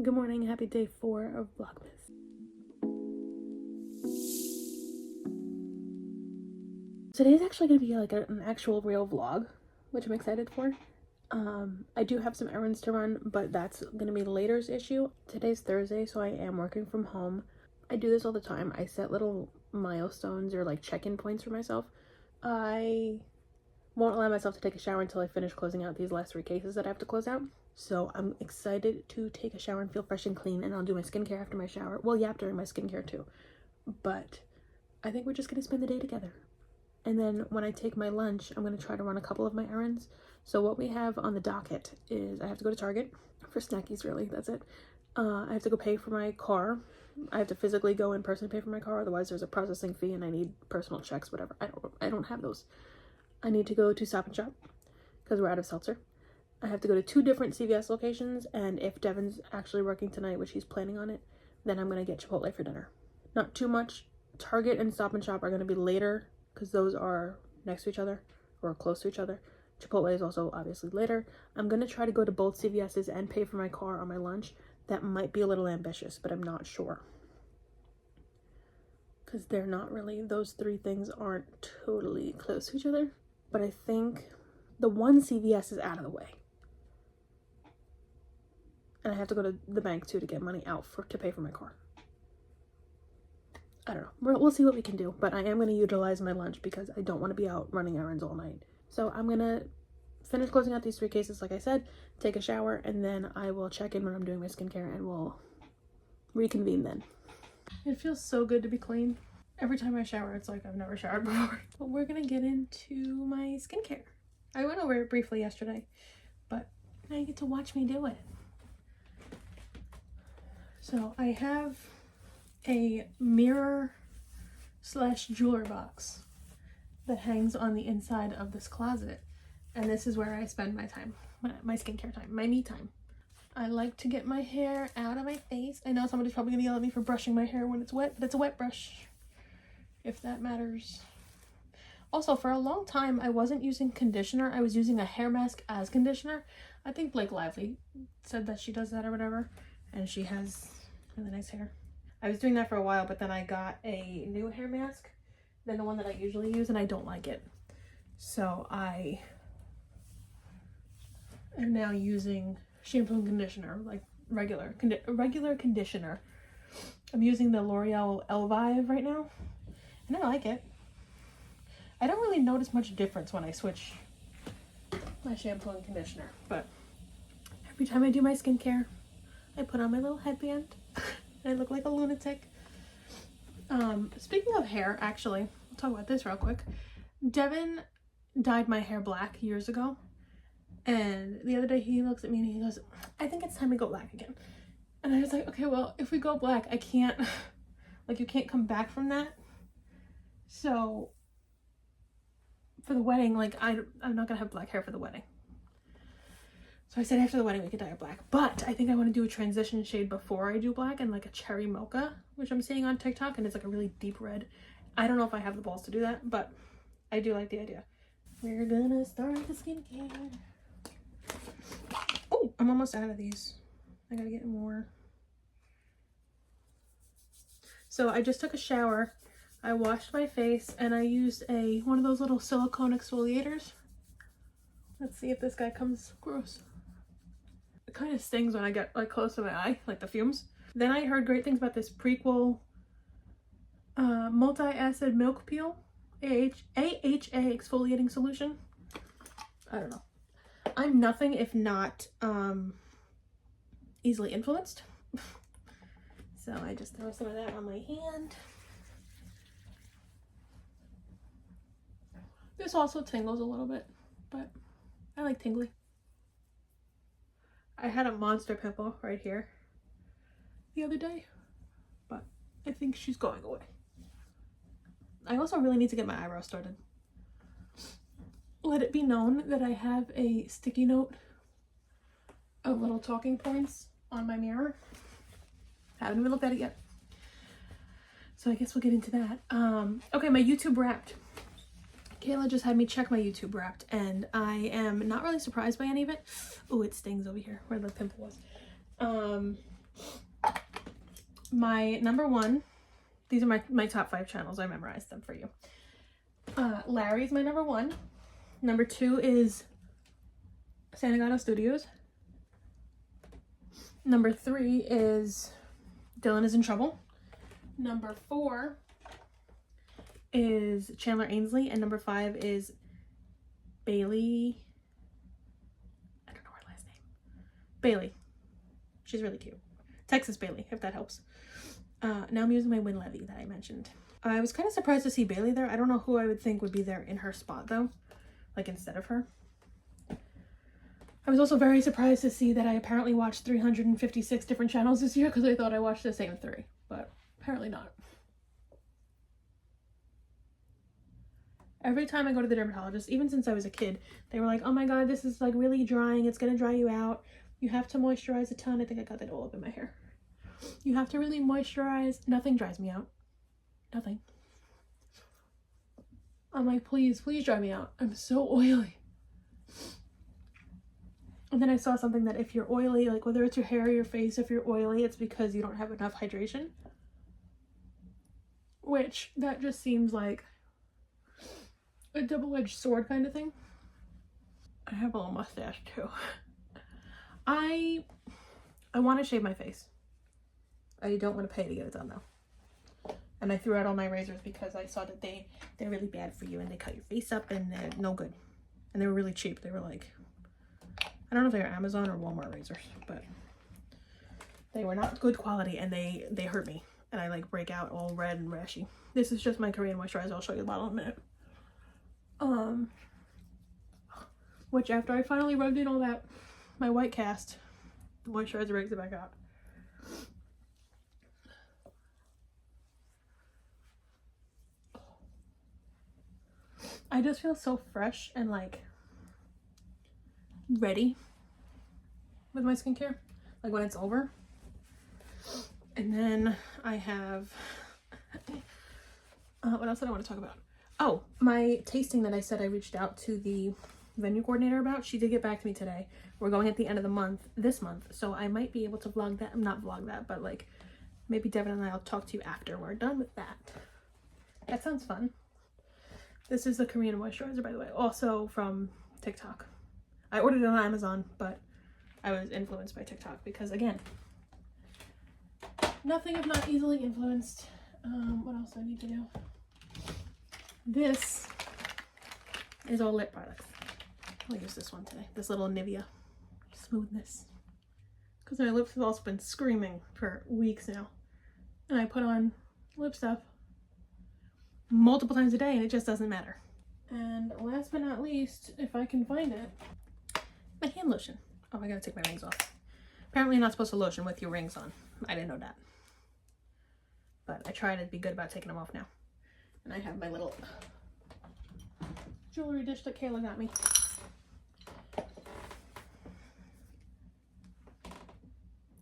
Good morning, happy day 4 of Vlogmas. Today's actually going to be like an actual real vlog, which I'm excited for. I do have some errands to run, but that's going to be later's issue. Today's Thursday, so I am working from home. I do this all the time. I set little milestones or like check-in points for myself. I won't allow myself to take a shower until I finish closing out these last 3 cases that I have to close out. So I'm excited to take a shower and feel fresh and clean, and I'll do my skincare after my shower. Well, yeah, during my skincare too. But I think we're just going to spend the day together. And then when I take my lunch, I'm going to try to run a couple of my errands. So what we have on the docket is I have to go to Target for snackies, really. That's it. I have to go pay for my car. I have to physically go in person and pay for my car. Otherwise, there's a processing fee and I need personal checks, whatever. I don't have those. I need to go to Stop and Shop because we're out of seltzer. I have to go to 2 different CVS locations, and if Devin's actually working tonight, which he's planning on it, then I'm going to get Chipotle for dinner. Not too much. Target and Stop and Shop are going to be later because those are next to each other or close to each other. Chipotle is also obviously later. I'm going to try to go to both CVS's and pay for my car on my lunch. That might be a little ambitious, but I'm not sure. Because they're not really, those 3 things aren't totally close to each other. But I think the one CVS is out of the way. And I have to go to the bank too to get money out to pay for my car. I don't know. We'll see what we can do. But I am going to utilize my lunch because I don't want to be out running errands all night. So I'm going to finish closing out these 3 cases, like I said, take a shower, and then I will check in when I'm doing my skincare and we'll reconvene then. It feels so good to be clean. Every time I shower, it's like I've never showered before. But we're going to get into my skincare. I went over it briefly yesterday, but now you get to watch me do it. So I have a mirror / jewelry box that hangs on the inside of this closet. And this is where I spend my time, my skincare time, my me time. I like to get my hair out of my face. I know somebody's probably gonna yell at me for brushing my hair when it's wet, but it's a wet brush, if that matters. Also, for a long time, I wasn't using conditioner. I was using a hair mask as conditioner. I think Blake Lively said that she does that or whatever. And she has really nice hair. I was doing that for a while, but then I got a new hair mask than the one that I usually use, and I don't like it. So I am now using shampoo and conditioner, like regular conditioner. I'm using the L'Oreal Elvive right now, and I like it. I don't really notice much difference when I switch my shampoo and conditioner, but every time I do my skincare, I put on my little headband. I look like a lunatic. Speaking of hair, actually, I'll talk about this real quick. Devin dyed my hair black years ago. And the other day he looks at me and he goes, I think it's time to go black again. And I was like, okay, well, if we go black, I can't, like, you can't come back from that. So for the wedding, like, I'm not gonna have black hair for the wedding. So I said after the wedding we could dye it black, but I think I want to do a transition shade before I do black, and like a cherry mocha, which I'm seeing on TikTok, and it's like a really deep red. I don't know if I have the balls to do that, but I do like the idea. We're gonna start the skincare. Oh, I'm almost out of these. I gotta get more. So I just took a shower. I washed my face and I used one of those little silicone exfoliators. Let's see if this guy comes gross. It kind of stings when I get like close to my eye, like the fumes. Then I heard great things about this Prequel multi-acid milk peel AHA exfoliating solution. I don't know. I'm nothing if not easily influenced. So I just throw some of that on my hand. This also tingles a little bit, but I like tingly. I had a monster pimple right here the other day, but I think she's going away. I also really need to get my eyebrows started. Let it be known that I have a sticky note of little talking points on my mirror. Haven't even looked at it yet. So I guess we'll get into that. Okay, my YouTube Wrapped. Kayla just had me check my YouTube Wrapped, and I am not really surprised by any of it. Oh, it stings over here where the pimple was. My number one, these are my top 5 channels. I memorized them for you. Larry's my number 1. Number 2 is Santagato Studios. Number 3 is Dylan is in Trouble. Number 4 is Chandler Ainsley, and number 5 is Bailey. I don't know her last name. Bailey. She's really cute. Texas Bailey, if that helps. Now I'm using my Win Levy that I mentioned. I was kind of surprised to see Bailey there. I don't know who I would think would be there in her spot though, like instead of her. I was also very surprised to see that I apparently watched 356 different channels this year because I thought I watched the same 3, but apparently not. Every time I go to the dermatologist, even since I was a kid, they were like, oh my god, this is like really drying. It's going to dry you out. You have to moisturize a ton. I think I got that all up in my hair. You have to really moisturize. Nothing dries me out. Nothing. I'm like, please dry me out. I'm so oily. And then I saw something that if you're oily, like whether it's your hair or your face, if you're oily, it's because you don't have enough hydration. Which, that just seems like a double-edged sword kind of thing. I have a little mustache too. I want to shave my face. I don't want to pay to get it done though. And I threw out all my razors because I saw that they're really bad for you and they cut your face up and they're no good. And they were really cheap. They were like, I don't know if they were Amazon or Walmart razors, but they were not good quality and they hurt me. And I like break out all red and rashy. This is just my Korean moisturizer. I'll show you the bottle in a minute. Which after I finally rubbed in all that, my white cast, the moisturizer breaks it back out. I just feel so fresh and like ready with my skincare, like when it's over. And then I have what else did I want to talk about? Oh, my tasting that I said I reached out to the venue coordinator about. She did get back to me today. We're going at the end of the month, this month, so I might be able to vlog that. Not vlog that, but like maybe Devin and I'll talk to you after we're done with that. That sounds fun. This is the Korean moisturizer, by the way, also from TikTok. I ordered it on Amazon, but I was influenced by TikTok because, again, nothing if not easily influenced. What else do I need to do? This is all lip products. I'll use this one today. This little Nivea smoothness. Because my lips have also been screaming for weeks now. And I put on lip stuff multiple times a day and it just doesn't matter. And last but not least, if I can find it, my hand lotion. Oh, I gotta take my rings off. Apparently you're not supposed to lotion with your rings on. I didn't know that. But I try to be good about taking them off now. And I have my little jewelry dish that Kayla got me.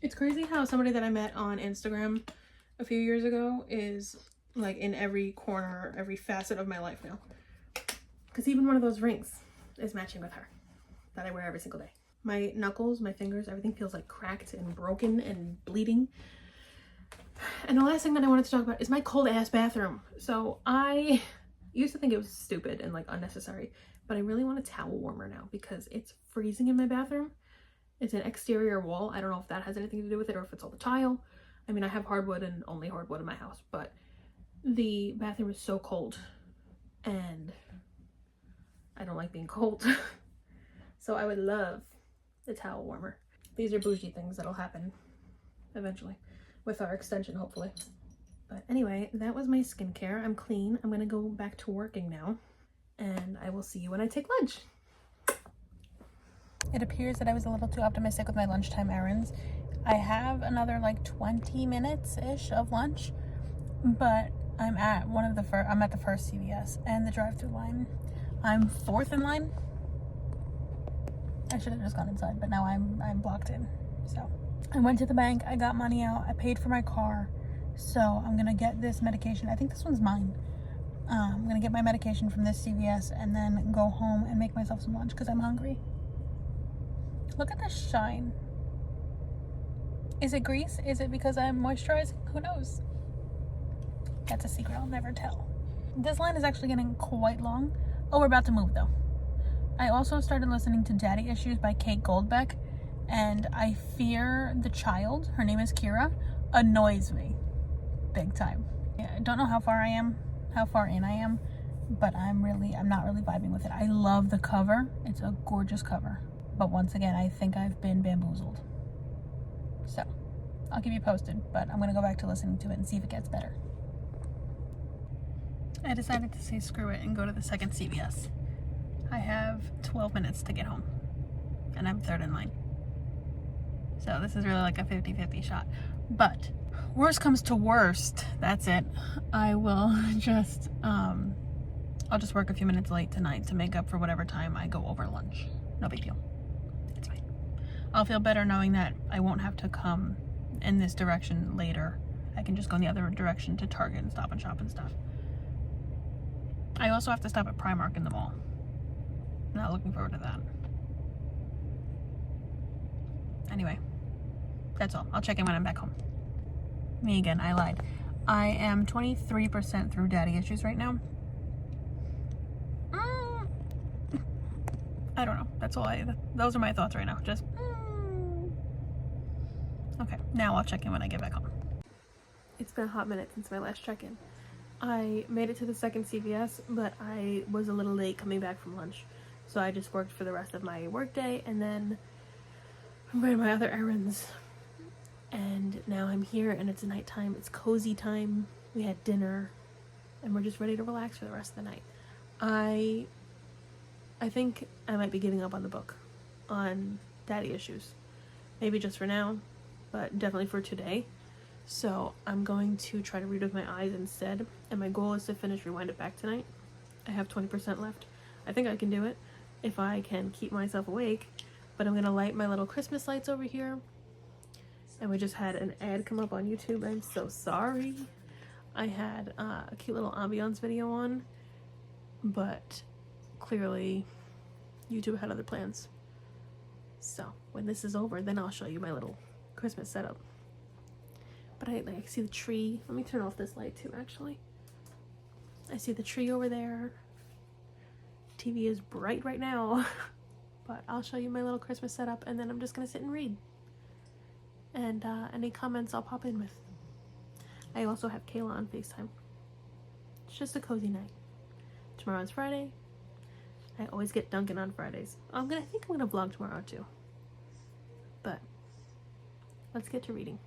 It's crazy how somebody that I met on Instagram a few years ago is like in every corner, every facet of my life now. Because even one of those rings is matching with her that I wear every single day. My knuckles, my fingers, everything feels like cracked and broken and bleeding. And the last thing that I wanted to talk about is my cold ass bathroom. So I used to think it was stupid and like unnecessary, but I really want a towel warmer now because it's freezing in my bathroom. It's an exterior wall. I don't know if that has anything to do with it or if it's all the tile. I mean, I have hardwood and only hardwood in my house, but the bathroom is so cold and I don't like being cold. So I would love the towel warmer. These are bougie things that'll happen eventually with our extension, hopefully. But anyway, that was my skincare. I'm clean. I'm gonna go back to working now and I will see you when I take lunch. It appears that I was a little too optimistic with my lunchtime errands. I have another like 20 minutes-ish of lunch, but I'm at the first CVS and the drive-through line. I'm fourth in line. I should have just gone inside, but now I'm blocked in. So I went to the bank, I got money out, I paid for my car. So I'm gonna get this medication. I think this one's mine. I'm gonna get my medication from this CVS and then go home and make myself some lunch because I'm hungry. Look at this shine. Is it grease? Is it because I'm moisturizing? Who knows? That's a secret I'll never tell. This line is actually getting quite long. Oh, we're about to move though. I also started listening to Daddy Issues by Kate Goldbeck, and I fear the child, her name is Kira, annoys me big time. Yeah, I don't know how far in I am, but I'm not really vibing with it. I love the cover. It's a gorgeous cover. But once again, I think I've been bamboozled. So, I'll keep you posted, but I'm gonna go back to listening to it and see if it gets better. I decided to say screw it and go to the second CVS. I have 12 minutes to get home, and I'm third in line. So this is really like a 50-50 shot. But worst comes to worst, that's it. I will just, I'll just work a few minutes late tonight to make up for whatever time I go over lunch. No big deal. It's fine. I'll feel better knowing that I won't have to come in this direction later. I can just go in the other direction to Target and Stop and Shop and stuff. I also have to stop at Primark in the mall. Not looking forward to that. Anyway, that's all. I'll check in when I'm back home. Me again, I lied. I am 23% through Daddy Issues right now. I don't know. That's all those are my thoughts right now. Just, okay, now I'll check in when I get back home. It's been a hot minute since my last check-in. I made it to the second CVS, but I was a little late coming back from lunch. So I just worked for the rest of my workday and then ran my other errands. And now I'm here and it's nighttime. It's cozy time. We had dinner and we're just ready to relax for the rest of the night. I think I might be giving up on the book, on Daddy Issues. Maybe just for now, but definitely for today. So I'm going to try to read with my eyes instead. And my goal is to finish Rewind It Back tonight. I have 20% left. I think I can do it if I can keep myself awake. But I'm going to light my little Christmas lights over here. And we just had an ad come up on YouTube. I'm so sorry. I had a cute little ambiance video on. But clearly YouTube had other plans. So when this is over, then I'll show you my little Christmas setup. But I see the tree. Let me turn off this light too, actually. I see the tree over there. TV is bright right now. But I'll show you my little Christmas setup and then I'm just going to sit and read. And any comments I'll pop in with. I also have Kayla on FaceTime. It's just a cozy night. Tomorrow's Friday. I always get Duncan on Fridays. I think I'm gonna vlog tomorrow too. But let's get to reading.